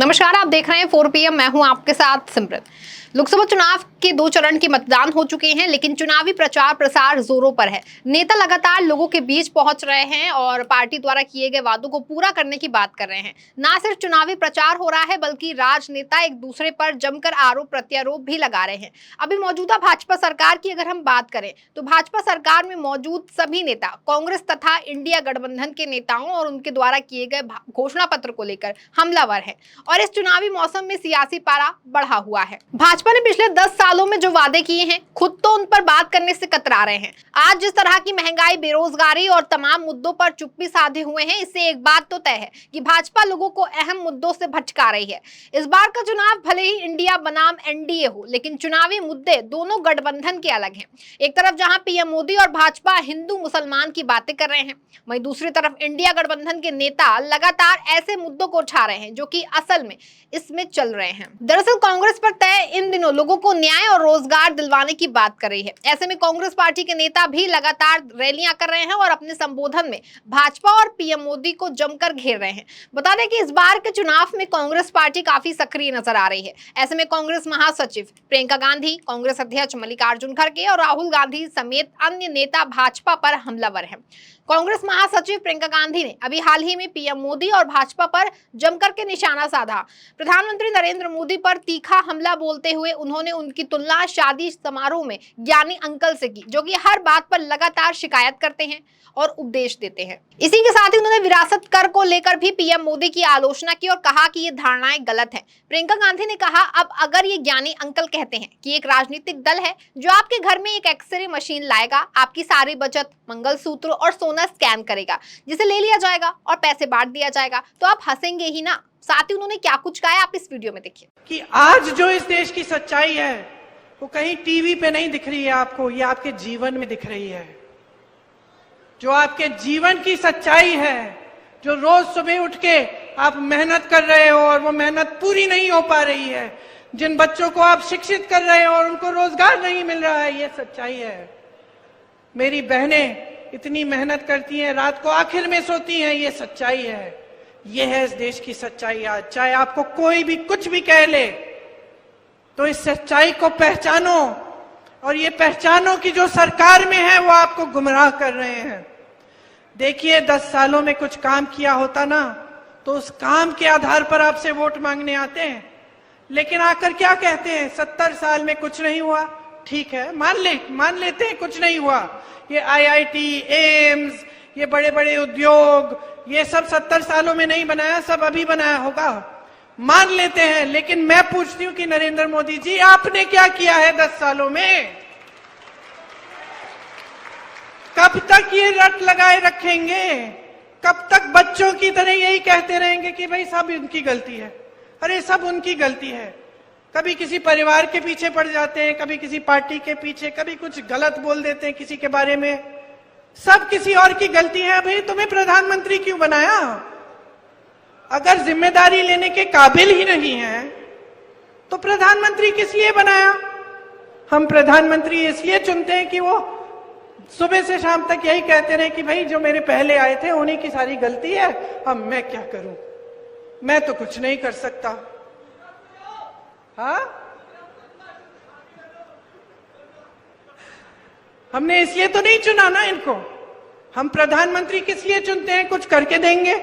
नमस्कार, आप देख रहे हैं 4 PM। मैं हूं आपके साथ सिमरन। लोकसभा चुनाव के 2 चरण के मतदान हो चुके हैं, लेकिन चुनावी प्रचार प्रसार जोरों पर है। नेता लगातार लोगों के बीच पहुंच रहे हैं और पार्टी द्वारा किए गए वादों को पूरा करने की बात कर रहे हैं। ना सिर्फ चुनावी प्रचार हो रहा है, बल्कि राजनेता एक दूसरे पर जमकर आरोप प्रत्यारोप भी लगा रहे हैं। अभी मौजूदा भाजपा सरकार की अगर हम बात करें तो भाजपा सरकार में मौजूद सभी नेता कांग्रेस तथा इंडिया गठबंधन के नेताओं और उनके द्वारा किए गए घोषणा पत्र को लेकर हमलावर है और इस चुनावी मौसम में सियासी पारा बढ़ा हुआ है। भाजपा ने पिछले 10 सालों में जो वादे किए हैं, खुद तो उन पर बात करने से कतरा रहे हैं। आज जिस तरह की महंगाई, बेरोजगारी और तमाम मुद्दों पर चुप्पी साधे हुए हैं, इससे एक बात तो तय है कि भाजपा लोगों को अहम मुद्दों से भटका रही है। इस बार का चुनाव भले ही इंडिया बनाम एनडीए हो, लेकिन चुनावी मुद्दे दोनों गठबंधन के अलग हैं। एक तरफ जहां पीएम मोदी और भाजपा हिंदू मुसलमान की बातें कर रहे हैं, वहीं दूसरी तरफ इंडिया गठबंधन के नेता लगातार ऐसे मुद्दों को उठा रहे हैं जो कि असल में इसमें चल रहे हैं। दरअसल कांग्रेस पर तय इन दिनों लोगों को न्याय और रोजगार दिलवाने की बात कर रही है। ऐसे में कांग्रेस पार्टी के नेता भी लगातार रैलियां कर रहे हैं और अपने संबोधन में भाजपा और पीएम मोदी को जमकर घेर रहे हैं। बता दें कि इस बार के चुनाव में कांग्रेस पार्टी काफी सक्रिय नजर आ रही है। ऐसे में कांग्रेस महासचिव प्रियंका गांधी, कांग्रेस अध्यक्ष मल्लिकार्जुन खड़गे और राहुल गांधी समेत अन्य नेता भाजपा पर हमलावर हैं। कांग्रेस महासचिव प्रियंका गांधी ने अभी हाल ही में पीएम मोदी और भाजपा पर जमकर के निशाना साधा। प्रधानमंत्री नरेंद्र मोदी पर तीखा हमला बोलते हुए उन्होंने उनकी तुलना शादी समारोह में ज्ञानी अंकल से की, जो कि हर बात पर लगातार शिकायत करते हैं और उपदेश देते हैं। इसी के साथ ही उन्होंने विरासत कर को लेकर भी पीएम मोदी की आलोचना की और कहा कि ये धारणाएं गलत हैं। प्रियंका गांधी ने कहा, अब अगर ये ज्ञानी अंकल कहते हैं कि एक राजनीतिक दल है जो आपके घर में एक एक्सरे मशीन लाएगा, आपकी सारी बचत, मंगलसूत्र और सोना स्कैन करेगा, जिसे ले लिया जाएगा और पैसे बांट दिया जाएगा, तो आप हंसेंगे ही ना। साथ ही उन्होंने क्या कुछ कहा है, आप इस वीडियो में देखिए। कि आज जो इस देश की सच्चाई है वो कहीं टीवी पे नहीं दिख रही है आपको, ये आपके जीवन में दिख रही है। जो आपके जीवन की सच्चाई है, जो रोज सुबह उठ के आप मेहनत कर रहे हो और वो मेहनत पूरी नहीं हो पा रही है, जिन बच्चों को आप शिक्षित कर रहे हो और उनको रोजगार नहीं मिल रहा है, ये सच्चाई है। मेरी बहनें इतनी मेहनत करती हैं, रात को आखिर में सोती हैं, ये सच्चाई है। ये है इस देश की सच्चाई। आज चाहे आपको कोई भी कुछ भी कह ले, तो इस सच्चाई को पहचानो, और ये पहचानो कि जो सरकार में है वो आपको गुमराह कर रहे हैं। देखिए, 10 सालों में कुछ काम किया होता ना, तो उस काम के आधार पर आपसे वोट मांगने आते हैं, लेकिन आकर क्या कहते हैं, 70 साल में कुछ नहीं हुआ। ठीक है, मान लेते हैं कुछ नहीं हुआ। ये आईआईटी, एम्स, ये बड़े बड़े उद्योग, ये सब 70 सालों में नहीं बनाया, सब अभी बनाया होगा, मान लेते हैं। लेकिन मैं पूछती हूं कि नरेंद्र मोदी जी, आपने क्या किया है 10 सालों में? कब तक ये रट लगाए रखेंगे? कब तक बच्चों की तरह यही कहते रहेंगे कि भाई सब उनकी गलती है? अरे सब उनकी गलती है। कभी किसी परिवार के पीछे पड़ जाते हैं, कभी किसी पार्टी के पीछे, कभी कुछ गलत बोल देते हैं किसी के बारे में, सब किसी और की गलती है। भाई तुम्हें प्रधानमंत्री क्यों बनाया? अगर जिम्मेदारी लेने के काबिल ही नहीं है तो प्रधानमंत्री किस लिए बनाया? हम प्रधानमंत्री इसलिए चुनते हैं कि वो सुबह से शाम तक यही कहते रहे कि भाई जो मेरे पहले आए थे उन्हीं की सारी गलती है, अब मैं क्या करूं, मैं तो कुछ नहीं कर सकता। हाँ, हमने इसलिए तो नहीं चुना ना इनको। हम प्रधानमंत्री किस लिए चुनते हैं? कुछ करके देंगे।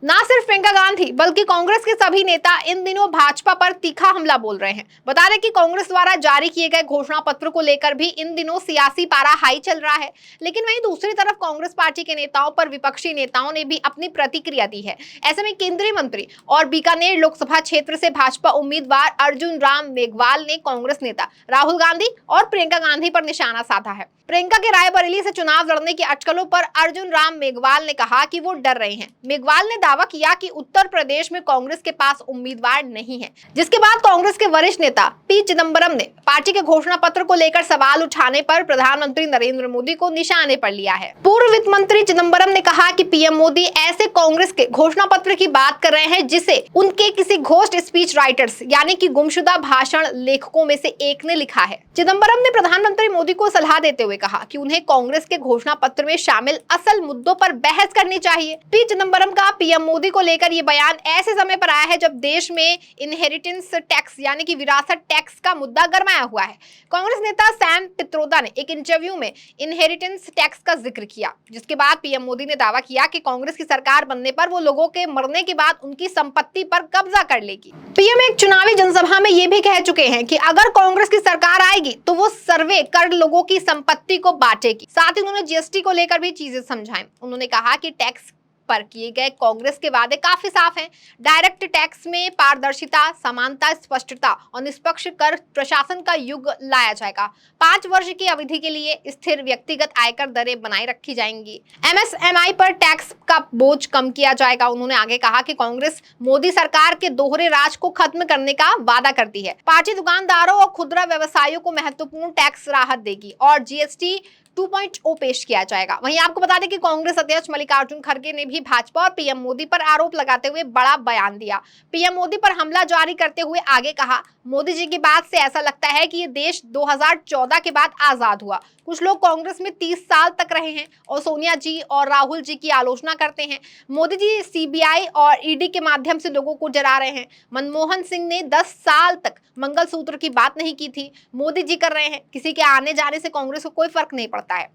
ना सिर्फ प्रियंका गांधी बल्कि कांग्रेस के सभी नेता इन दिनों भाजपा पर तीखा हमला बोल रहे हैं। बता दें कि कांग्रेस द्वारा जारी किए गए घोषणा पत्र को लेकर भी इन दिनों सियासी पारा हाई चल रहा है, लेकिन वहीं दूसरी तरफ कांग्रेस पार्टी के नेताओं पर विपक्षी नेताओं ने भी अपनी प्रतिक्रिया दी है। ऐसे में केंद्रीय मंत्री और बीकानेर लोकसभा क्षेत्र से भाजपा उम्मीदवार अर्जुन राम मेघवाल ने कांग्रेस नेता राहुल गांधी और प्रियंका गांधी पर निशाना साधा है। प्रियंका के रायबरेली से चुनाव लड़ने की अटकलों पर अर्जुन राम मेघवाल ने कहा कि वो डर रहे हैं। मेघवाल ने दावा किया कि उत्तर प्रदेश में कांग्रेस के पास उम्मीदवार नहीं है, जिसके बाद कांग्रेस के वरिष्ठ नेता पी चिदंबरम ने पार्टी के घोषणा पत्र को लेकर सवाल उठाने पर प्रधानमंत्री नरेंद्र मोदी को निशाने पर लिया है। पूर्व वित्त मंत्री चिदंबरम ने कहा कि पीएम मोदी ऐसे कांग्रेस के घोषणा पत्र की बात कर रहे हैं जिसे उनके किसी घोस्ट स्पीच राइटर्स यानी कि गुमशुदा भाषण लेखकों में से एक ने लिखा है। चिदंबरम ने प्रधानमंत्री मोदी को सलाह देते हुए कहा कि उन्हें कांग्रेस के घोषणा पत्र में शामिल असल मुद्दों पर बहस करनी चाहिए। पी चिदंबरम का पीएम मोदी को लेकर ये बयान ऐसे समय पर आया है जब देश में इनहेरिटेंस टैक्स यानी कि विरासत टैक्स का मुद्दा गरमाया हुआ है। कांग्रेस नेता सैम पित्रोदा ने एक इंटरव्यू में इनहेरिटेंस टैक्स का जिक्र किया, जिसके बाद पीएम मोदी ने दावा किया कि कांग्रेस की सरकार बनने पर वो लोगों के मरने के बाद उनकी संपत्ति पर कब्जा कर लेगी। पीएम एक चुनावी जनसभा में ये भी कह चुके हैं कि अगर कांग्रेस की सरकार आएगी तो वो सर्वे कर लोगों की संपत्ति को बांटेगी। साथ ही उन्होंने जीएसटी को लेकर भी चीजें समझाई। उन्होंने कहा कि टैक्स पर किए गए कांग्रेस के वादे काफी साफ हैं। डायरेक्ट टैक्स में पारदर्शिता, समानता, स्पष्टता और निष्पक्ष कर प्रशासन का युग लाया जाएगा। 5 वर्ष की अवधि के लिए स्थिर व्यक्तिगत आयकर दरें बनाए रखी जाएंगी। एमएसएमई पर टैक्स का बोझ कम किया जाएगा। उन्होंने आगे कहा कि कांग्रेस मोदी सरकार के दोहरे राज को खत्म करने का वादा करती है। पार्टी दुकानदारों और खुदरा व्यवसायियों को महत्वपूर्ण टैक्स राहत देगी और जीएसटी 2.0 पेश किया जाएगा। वहीं आपको बता दें कि कांग्रेस अध्यक्ष मल्लिकार्जुन खड़गे ने भी भाजपा और पीएम मोदी पर आरोप लगाते हुए बड़ा बयान दिया। पीएम मोदी पर हमला जारी करते हुए आगे कहा, मोदी जी की बात से ऐसा लगता है कि ये देश 2014 के बाद आजाद हुआ। कुछ लोग कांग्रेस में 30 साल तक रहे हैं और सोनिया जी और राहुल जी की आलोचना करते हैं। मोदी जी सीबीआई और ईडी के माध्यम से लोगों को डरा रहे हैं। मनमोहन सिंह ने 10 साल तक मंगलसूत्र की बात नहीं की थी, मोदी जी कर रहे हैं। किसी के आने जाने से कांग्रेस को कोई फर्क नहीं पड़ता है।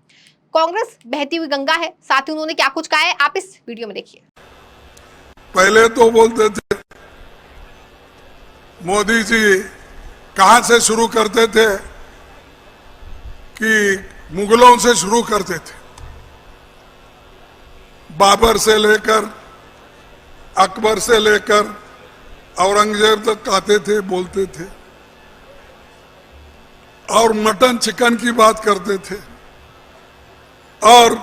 कांग्रेस बहती हुई गंगा है। साथ ही उन्होंने क्या कुछ कहा है, आप इस वीडियो में देखिए। पहले तो बोलते थे मोदी जी कहां से शुरू करते थे कि मुगलों से शुरू करते थे। बाबर से लेकर अकबर से लेकर औरंगजेब तक आते थे, बोलते थे और मटन चिकन की बात करते थे और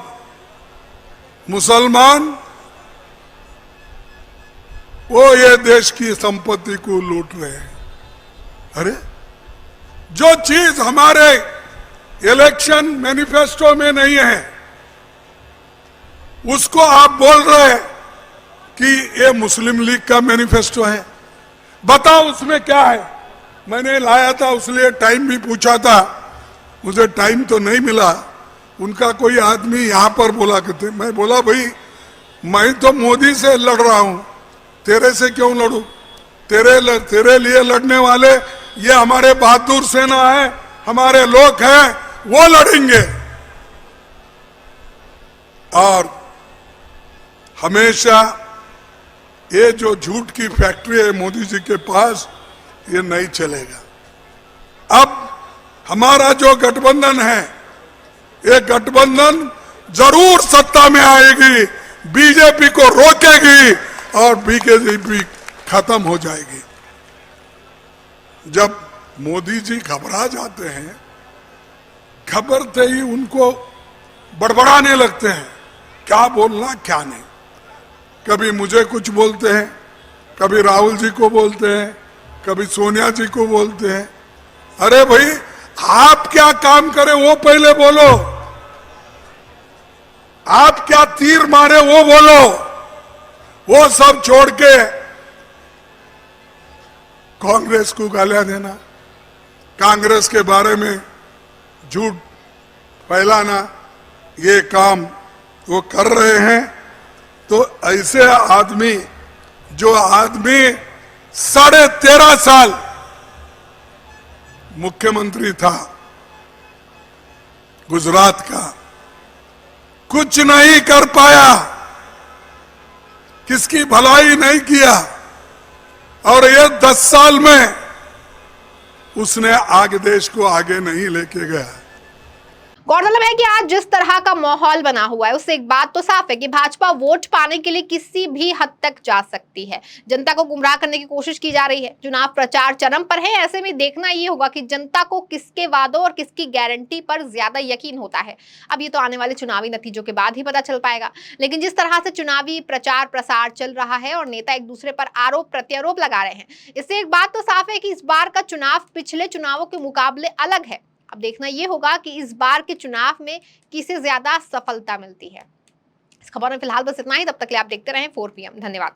मुसलमान वो ये देश की संपत्ति को लूट रहे हैं। अरे जो चीज हमारे इलेक्शन मैनिफेस्टो में नहीं है उसको आप बोल रहे हैं कि ये मुस्लिम लीग का मैनिफेस्टो है। बताओ उसमें क्या है। मैंने लाया था उसलिए टाइम भी पूछा था, मुझे टाइम तो नहीं मिला। उनका कोई आदमी यहाँ पर बोला करते, मैं बोला भाई मैं तो मोदी से लड़ रहा हूं, तेरे से क्यों लड़ूं? तेरे लिए लड़ने वाले ये हमारे बहादुर सेना है, हमारे लोग हैं, वो लड़ेंगे। और हमेशा ये जो झूठ की फैक्ट्री है मोदी जी के पास, ये नहीं चलेगा। अब हमारा जो गठबंधन है, ये गठबंधन जरूर सत्ता में आएगी, बीजेपी को रोकेगी और बीजेपी खत्म हो जाएगी। जब मोदी जी घबरा जाते हैं, घबरते ही उनको बड़बड़ाने लगते हैं, क्या बोलना क्या नहीं। कभी मुझे कुछ बोलते हैं, कभी राहुल जी को बोलते हैं, कभी सोनिया जी को बोलते हैं। अरे भाई आप क्या काम करें वो पहले बोलो, आप क्या तीर मारे वो बोलो। वो सब छोड़ के कांग्रेस को गालियां देना, कांग्रेस के बारे में झूठ फैलाना, ये काम वो कर रहे हैं। तो ऐसे आदमी, जो आदमी 13.5 साल मुख्यमंत्री था गुजरात का, कुछ नहीं कर पाया, किसकी भलाई नहीं किया, और ये 10 साल में उसने आगे देश को आगे नहीं लेके गया। गौरतलब है कि आज जिस तरह का माहौल बना हुआ है उससे एक बात तो साफ है कि भाजपा वोट पाने के लिए किसी भी हद तक जा सकती है। जनता को गुमराह करने की कोशिश की जा रही है। चुनाव प्रचार चरम पर है। ऐसे में देखना ये होगा कि जनता को किसके वादों और किसकी गारंटी पर ज्यादा यकीन होता है। अब ये तो आने वाले चुनावी नतीजों के बाद ही पता चल पाएगा। लेकिन जिस तरह से चुनावी प्रचार प्रसार चल रहा है और नेता एक दूसरे पर आरोप प्रत्यारोप लगा रहे हैं, इससे एक बात तो साफ है कि इस बार का चुनाव पिछले चुनावों के मुकाबले अलग है। अब देखना यह होगा कि इस बार के चुनाव में किसे ज्यादा सफलता मिलती है। इस खबर में फिलहाल बस इतना ही। तब तक के लिए आप देखते रहें 4 PM। धन्यवाद।